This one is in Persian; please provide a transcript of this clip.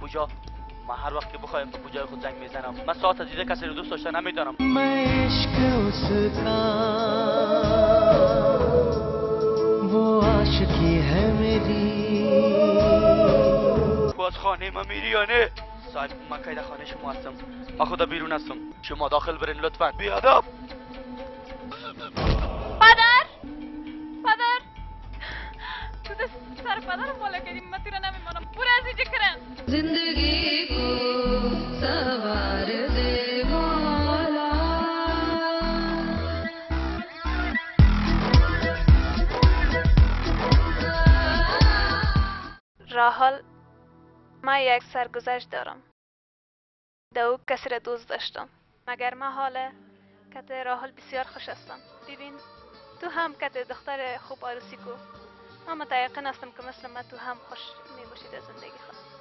پوجا. من هر وقت که بخوایم به پوجای خود زنگ میزنم. من ساعت دیده کسی رو دوست داشته نمیدانم. मैं इश्क उसका वो आशिकी है मेरी تو از خانه ما میری یا نه؟ صاحب من که در خانه شما هستم. من خدا بیرون هستم. شما داخل برین لطفاً. بیادب. پدر تو دست سر پدرم بالا کردیم. من تو را نمیمانم. برو از اینجا کرن. زندگی کو سوار دے مولا راحل، من یک سرگذشت دارم. او کسی را دوست داشتم. مگر من حاله کت راحل بسیار خوش هستم. ببین تو هم کت دختر خوب عروسی کو. من متیقن هستم که مثل من تو هم خوش می باشید از زندگی خود.